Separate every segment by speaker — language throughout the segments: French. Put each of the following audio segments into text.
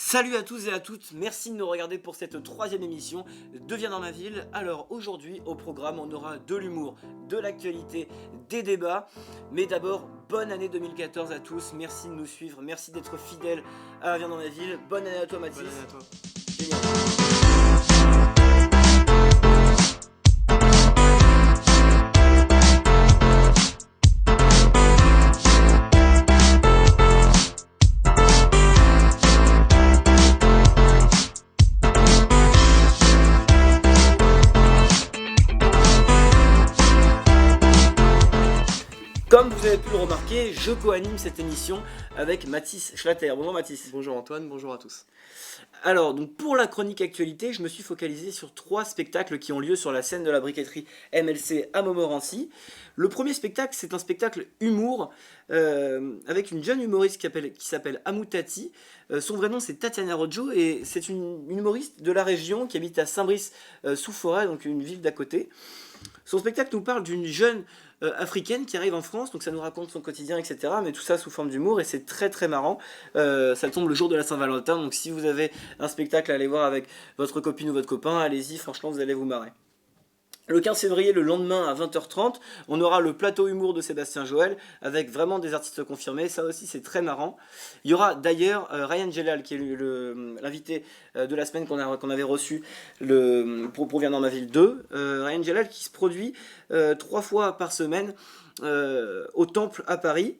Speaker 1: Salut à tous et à toutes, merci de nous regarder pour cette troisième émission de Viens dans ma ville. Alors aujourd'hui au programme on aura de l'humour, de l'actualité, des débats. Mais d'abord bonne année 2014 à tous, merci de nous suivre, merci d'être fidèles à Viens dans ma ville. Bonne année à toi Mathis.
Speaker 2: Bonne année à toi.
Speaker 1: Génial. Comme vous avez pu le remarquer, je co-anime cette émission avec Mathis Schlatter. Bonjour Mathis.
Speaker 2: Bonjour Antoine, bonjour à tous.
Speaker 1: Alors, donc pour la chronique actualité, je me suis focalisé sur 3 spectacles qui ont lieu sur la scène de la briqueterie MLC à Montmorency. Le premier spectacle, c'est un spectacle humour avec une jeune humoriste qui s'appelle Amoutati. Son vrai nom, c'est Tatiana Rojo et c'est une humoriste de la région qui habite à Saint-Brice-sous-Forêt, donc une ville d'à côté. Son spectacle nous parle d'une jeune africaine qui arrive en France, donc ça nous raconte son quotidien, etc. Mais tout ça sous forme d'humour et c'est très très marrant. Ça tombe le jour de la Saint-Valentin, donc si vous avez un spectacle à aller voir avec votre copine ou votre copain, allez-y, franchement vous allez vous marrer. Le 15 février, le lendemain à 20h30, on aura le plateau humour de Sébastien Joël avec vraiment des artistes confirmés, ça aussi c'est très marrant. Il y aura d'ailleurs Ryan Gelal qui est l'invité de la semaine qu'on avait reçu pour Viens dans ma ville 2. Ryan Gelal qui se produit 3 fois par semaine au Temple à Paris.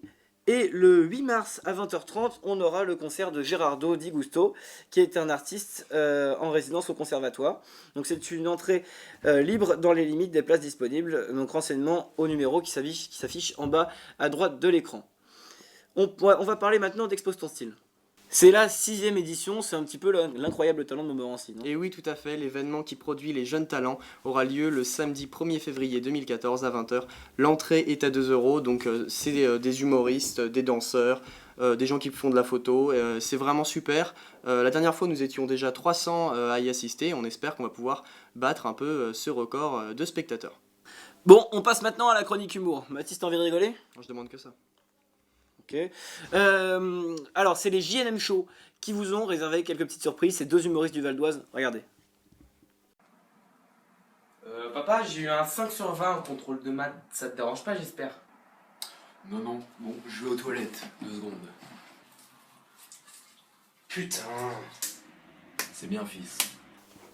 Speaker 1: Et le 8 mars à 20h30, on aura le concert de Gerardo Di Gusto, qui est un artiste en résidence au conservatoire. Donc c'est une entrée libre dans les limites des places disponibles. Donc renseignement au numéro qui s'affiche en bas à droite de l'écran. On va parler maintenant d'Expose ton style. C'est la 6e édition, c'est un petit peu l'incroyable talent de Montmorency, non ?
Speaker 2: Et oui, tout à fait, l'événement qui produit les jeunes talents aura lieu le samedi 1er février 2014 à 20h. L'entrée est à 2 €, donc c'est des humoristes, des danseurs, des gens qui font de la photo, c'est vraiment super. La dernière fois, nous étions déjà 300 à y assister, on espère qu'on va pouvoir battre un peu ce record de spectateurs.
Speaker 1: Bon, on passe maintenant à la chronique humour. Mathis, t'as envie de rigoler ?
Speaker 2: Je demande que ça.
Speaker 1: Ok. Alors, c'est les JNM Show qui vous ont réservé quelques petites surprises. C'est 2 humoristes du Val d'Oise. Regardez.
Speaker 3: Papa, j'ai eu un 5 sur 20 au contrôle de maths. Ça te dérange pas, j'espère?
Speaker 4: Non, bon, je vais aux toilettes, 2 secondes.
Speaker 3: Putain.
Speaker 4: C'est bien, fils.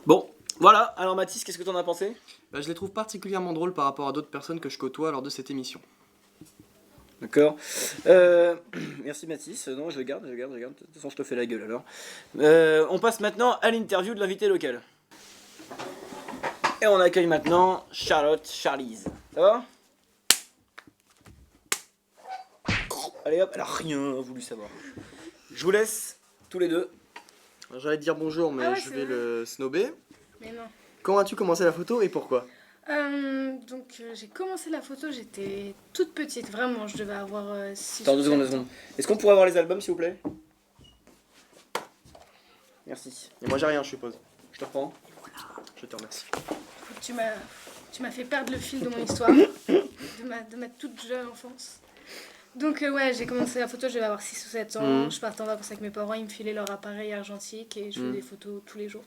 Speaker 1: Bon, voilà. Alors, Mathis, qu'est-ce que t'en as pensé ?
Speaker 2: Je les trouve particulièrement drôles par rapport à d'autres personnes que je côtoie lors de cette émission.
Speaker 1: D'accord. Merci Mathis. Non, je garde. De toute façon, je te fais la gueule alors. On passe maintenant à l'interview de l'invité local. Et on accueille maintenant Charlotte Charlize. Ça va ? Allez hop, elle a rien voulu savoir. Je vous laisse tous les deux.
Speaker 2: Alors, j'allais te dire bonjour, mais je vais le snobber.
Speaker 5: Mais non.
Speaker 2: Quand as-tu commencé la photo et pourquoi ?
Speaker 5: J'ai commencé la photo, j'étais toute petite, vraiment, je devais avoir 6
Speaker 1: Attends, 2 secondes. Est-ce qu'on pourrait avoir les albums s'il vous plaît ? Merci.
Speaker 2: Et moi j'ai rien, je suppose.
Speaker 1: Je te reprends.
Speaker 2: Je te remercie.
Speaker 5: Tu m'as fait perdre le fil de mon histoire, de ma toute jeune enfance. Donc j'ai commencé la photo, je devais avoir 6 ou 7 ans, je partais en vacances avec mes parents, ils me filaient leur appareil argentique et je faisais des photos tous les jours.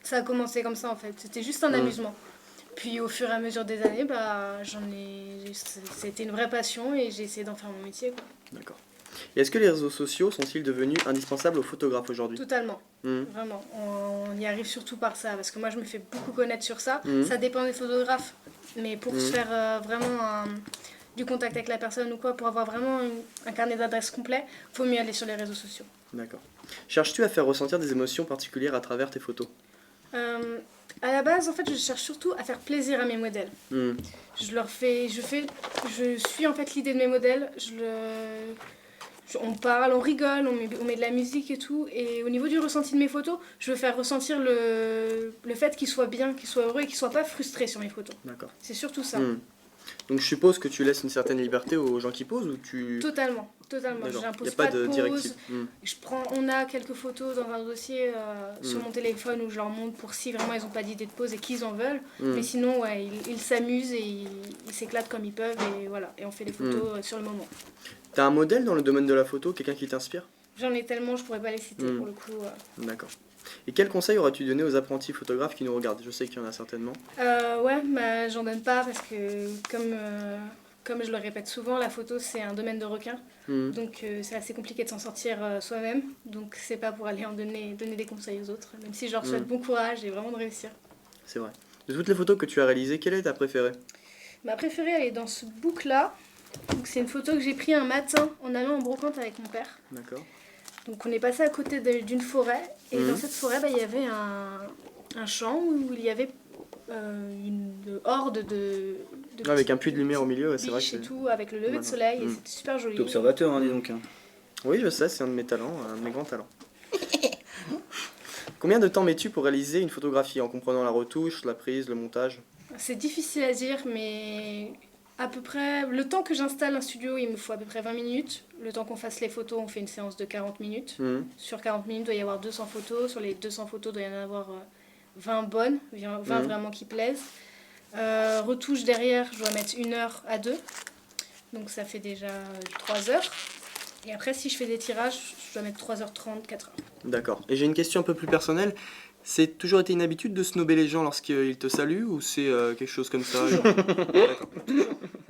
Speaker 5: Ça a commencé comme ça en fait, c'était juste un amusement. Puis au fur et à mesure des années, c'était une vraie passion et j'ai essayé d'en faire mon métier, quoi.
Speaker 2: D'accord. Et est-ce que les réseaux sociaux sont-ils devenus indispensables aux photographes aujourd'hui ?
Speaker 5: Totalement, vraiment. On y arrive surtout par ça, parce que moi je me fais beaucoup connaître sur ça. Ça dépend des photographes, mais pour se faire vraiment du contact avec la personne ou quoi, pour avoir vraiment un carnet d'adresses complet, faut mieux aller sur les réseaux sociaux.
Speaker 2: D'accord. Cherches-tu à faire ressentir des émotions particulières à travers tes photos ?
Speaker 5: À la base, en fait, je cherche surtout à faire plaisir à mes modèles. Je suis en fait l'idée de mes modèles, on parle, on rigole, on met de la musique et tout. Et au niveau du ressenti de mes photos, je veux faire ressentir le fait qu'ils soient bien, qu'ils soient heureux et qu'ils soient pas frustrés sur mes photos.
Speaker 2: D'accord.
Speaker 5: C'est surtout ça.
Speaker 2: Donc je suppose que tu laisses une certaine liberté aux gens qui posent ou tu...
Speaker 5: Totalement.
Speaker 2: D'accord.
Speaker 5: J'impose
Speaker 2: Y a pas
Speaker 5: pas de pose.
Speaker 2: directive.
Speaker 5: On a quelques photos dans un dossier sur mon téléphone où je leur montre pour si vraiment ils n'ont pas d'idée de pose et qu'ils en veulent. Mais sinon, ils s'amusent et ils s'éclatent comme ils peuvent et voilà. Et on fait les photos sur le moment.
Speaker 2: T'as un modèle dans le domaine de la photo, quelqu'un qui t'inspire ?
Speaker 5: J'en ai tellement, je pourrais pas les citer pour le coup.
Speaker 2: D'accord. Et quel conseil aurais-tu donné aux apprentis photographes qui nous regardent? Je sais qu'il y en a certainement.
Speaker 5: Ouais, bah, j'en donne pas parce que comme je le répète souvent, la photo c'est un domaine de requin. Donc c'est assez compliqué de s'en sortir soi-même. Donc c'est pas pour aller en donner des conseils aux autres. Même si je leur souhaite bon courage et vraiment de réussir.
Speaker 2: C'est vrai. De toutes les photos que tu as réalisées, quelle est ta préférée?
Speaker 5: Ma préférée elle est dans ce book là. Donc c'est une photo que j'ai prise un matin en allant en brocante avec mon père.
Speaker 2: D'accord.
Speaker 5: Donc on est passé à côté d'une forêt. Et dans cette forêt, bah, il y avait un champ où il y avait une horde de
Speaker 2: avec un puits de lumière au milieu, c'est vrai que
Speaker 5: et tout, avec le lever de soleil, et c'était super joli.
Speaker 1: T'es observateur, hein, dis donc.
Speaker 2: Oui, je sais, c'est un de mes talents, un de mes grands talents. Combien de temps mets-tu pour réaliser une photographie en comprenant la retouche, la prise, le montage?
Speaker 5: C'est difficile à dire, mais à peu près, le temps que j'installe un studio, il me faut à peu près 20 minutes. Le temps qu'on fasse les photos, on fait une séance de 40 minutes. Sur 40 minutes, il doit y avoir 200 photos. Sur les 200 photos, il doit y en avoir 20 bonnes, 20 vraiment qui plaisent. Retouche derrière, je dois mettre 1 heure à 2. Donc ça fait déjà 3 heures. Et après, si je fais des tirages, je dois mettre 3h30, 4h.
Speaker 2: D'accord. Et j'ai une question un peu plus personnelle. C'est toujours été une habitude de snobber les gens lorsqu'ils te saluent ou c'est quelque chose comme ça?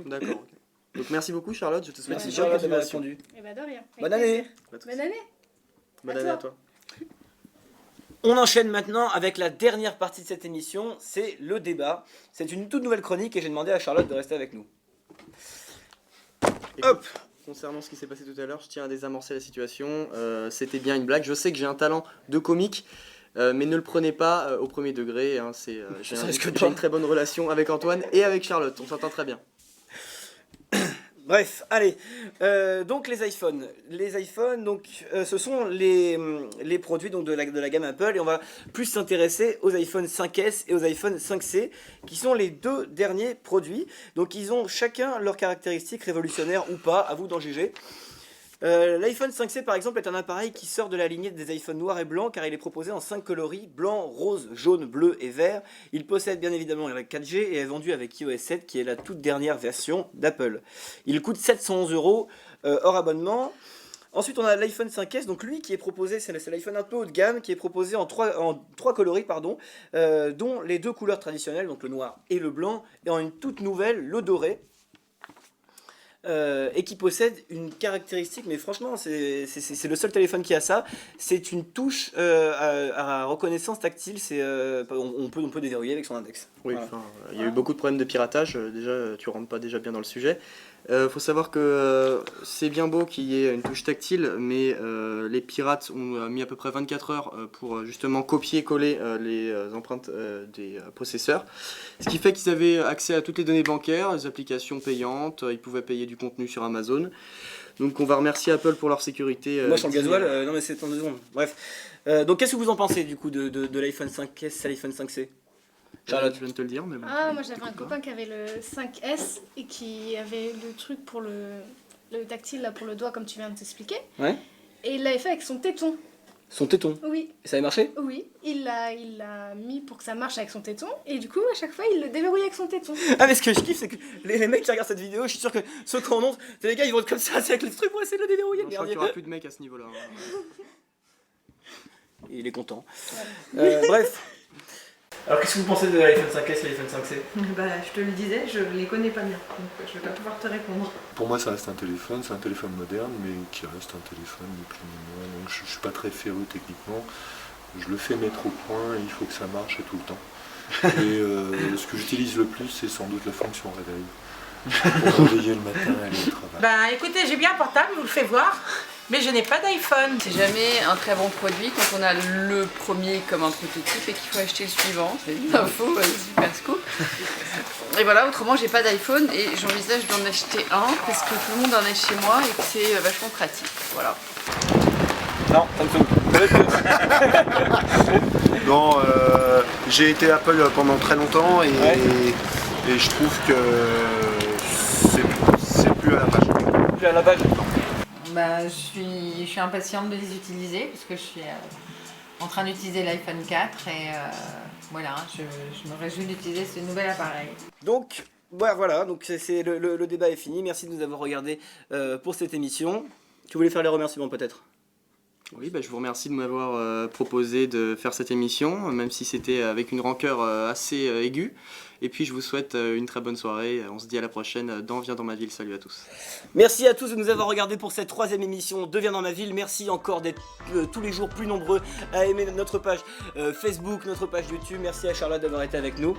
Speaker 2: D'accord. Ok. Donc merci beaucoup Charlotte, je te souhaite
Speaker 1: Merci
Speaker 2: une bonne
Speaker 1: Charlotte d'avoir
Speaker 2: continuation.
Speaker 1: répondu.
Speaker 5: Et bah de rien.
Speaker 1: Bonne année.
Speaker 5: Bonne année.
Speaker 2: Bonne année à toi.
Speaker 1: On enchaîne maintenant avec la dernière partie de cette émission, c'est le débat. C'est une toute nouvelle chronique et j'ai demandé à Charlotte de rester avec nous.
Speaker 2: Écoute, concernant ce qui s'est passé tout à l'heure, je tiens à désamorcer la situation. C'était bien une blague. Je sais que j'ai un talent de comique, mais ne le prenez pas au premier degré. Hein. J'ai une très bonne relation avec Antoine et avec Charlotte. On s'entend très bien.
Speaker 1: Bref, allez. Donc les iPhones. Les iPhones, donc, ce sont les produits donc, de la gamme Apple. Et on va plus s'intéresser aux iPhone 5S et aux iPhone 5C, qui sont les deux derniers produits. Donc ils ont chacun leurs caractéristiques révolutionnaires ou pas, à vous d'en juger. L'iPhone 5C par exemple est un appareil qui sort de la lignée des iPhones noirs et blancs car il est proposé en 5 coloris, blanc, rose, jaune, bleu et vert. Il possède bien évidemment la 4G et est vendu avec iOS 7 qui est la toute dernière version d'Apple. Il coûte 711 € hors abonnement. Ensuite on a l'iPhone 5S, donc lui qui est proposé, c'est l'iPhone un peu haut de gamme, qui est proposé en trois coloris, dont les deux couleurs traditionnelles, donc le noir et le blanc, et en une toute nouvelle, le doré. Et qui possède une caractéristique, mais franchement c'est le seul téléphone qui a ça, c'est une touche à reconnaissance tactile, on peut déverrouiller avec son index.
Speaker 2: Oui,
Speaker 1: Voilà.
Speaker 2: il y a eu beaucoup de problèmes de piratage, déjà tu rentres pas déjà bien dans le sujet. Faut savoir que c'est bien beau qu'il y ait une touche tactile, mais les pirates ont mis à peu près 24 heures pour justement copier-coller les empreintes des possesseurs. Ce qui fait qu'ils avaient accès à toutes les données bancaires, les applications payantes, ils pouvaient payer du contenu sur Amazon. Donc on va remercier Apple pour leur sécurité.
Speaker 1: Moi je suis en gasoil, non mais c'est en 2 secondes. Bref, donc qu'est-ce que vous en pensez du coup de l'iPhone 5S à l'iPhone 5C? Charlotte,
Speaker 2: je viens de te le dire, mais bon.
Speaker 5: Ah, moi j'avais un copain qui avait le 5S et qui avait le truc pour le tactile là pour le doigt comme tu viens de t'expliquer.
Speaker 1: Ouais.
Speaker 5: Et il l'avait fait avec son téton.
Speaker 1: son téton,
Speaker 5: Oui,
Speaker 1: et ça avait marché?
Speaker 5: oui, il l'a mis pour que ça marche avec son téton et du coup à chaque fois il le déverrouillait avec son téton.
Speaker 1: Ah mais ce que je kiffe c'est que les mecs qui regardent cette vidéo, je suis sûr que ceux qui en ont, c'est les gars ils vont être comme ça, c'est avec le truc pour essayer de le déverrouiller.
Speaker 2: Non, je crois qu'il n'y aura plus de mecs à ce niveau-là. Hein.
Speaker 1: Il est content. Bref. Alors qu'est-ce que vous pensez de l'iPhone 5S et l'iPhone 5C?
Speaker 6: Bah, je te le disais, je les connais pas bien, donc je vais pas pouvoir te répondre.
Speaker 7: Pour moi, ça reste un téléphone, c'est un téléphone moderne, mais qui reste un téléphone ni plus ni moins. Donc je suis pas très féru techniquement. Je le fais mettre au point, et il faut que ça marche tout le temps. Et ce que j'utilise le plus, c'est sans doute la fonction réveil. Pour réveiller le matin et aller au travail.
Speaker 6: Bah écoutez, j'ai bien un portable, je vous le fais voir, mais je n'ai pas d'iPhone.
Speaker 8: C'est jamais un très bon produit quand on a le premier comme un prototype et qu'il faut acheter le suivant. C'est une info super scoop. Et voilà, autrement j'ai pas d'iPhone et j'envisage d'en acheter un parce que tout le monde en a chez moi et que c'est vachement pratique. Voilà.
Speaker 1: Non, Samsung.
Speaker 9: Non, j'ai été Apple pendant très longtemps et je trouve que c'est plus à la page.
Speaker 1: Plus à la page.
Speaker 10: Bah, je suis impatiente de les utiliser parce que je suis en train d'utiliser l'iPhone 4 et voilà, je me réjouis d'utiliser ce nouvel appareil.
Speaker 1: Donc voilà, donc le débat est fini. Merci de nous avoir regardés pour cette émission. Tu voulais faire les remerciements peut-être?
Speaker 2: Oui, je vous remercie de m'avoir proposé de faire cette émission, même si c'était avec une rancœur assez aiguë. Et puis je vous souhaite une très bonne soirée. On se dit à la prochaine dans Viens dans ma ville. Salut à tous.
Speaker 1: Merci à tous de nous avoir regardés pour cette 3e émission de Viens dans ma ville. Merci encore d'être tous les jours plus nombreux à aimer notre page Facebook, notre page YouTube. Merci à Charlotte d'avoir été avec nous.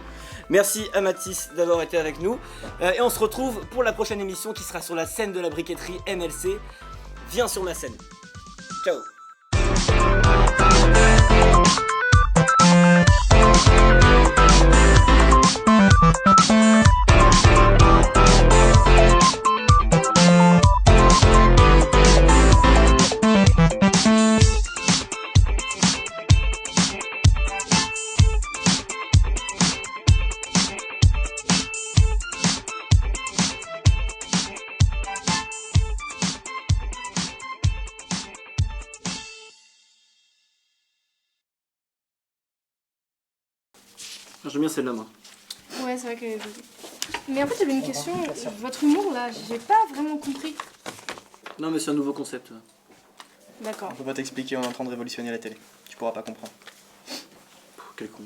Speaker 1: Merci à Mathis d'avoir été avec nous. Et on se retrouve pour la prochaine émission qui sera sur la scène de la briqueterie MLC. Viens sur ma scène. Ciao. J'aime bien celle-là, moi.
Speaker 5: Ouais, c'est vrai que... Mais en fait, j'avais une question. Votre humour, là, j'ai pas vraiment compris.
Speaker 1: Non, mais c'est un nouveau concept.
Speaker 5: D'accord.
Speaker 2: On peut pas t'expliquer, on est en train de révolutionner la télé. Tu pourras pas comprendre.
Speaker 1: Quel con.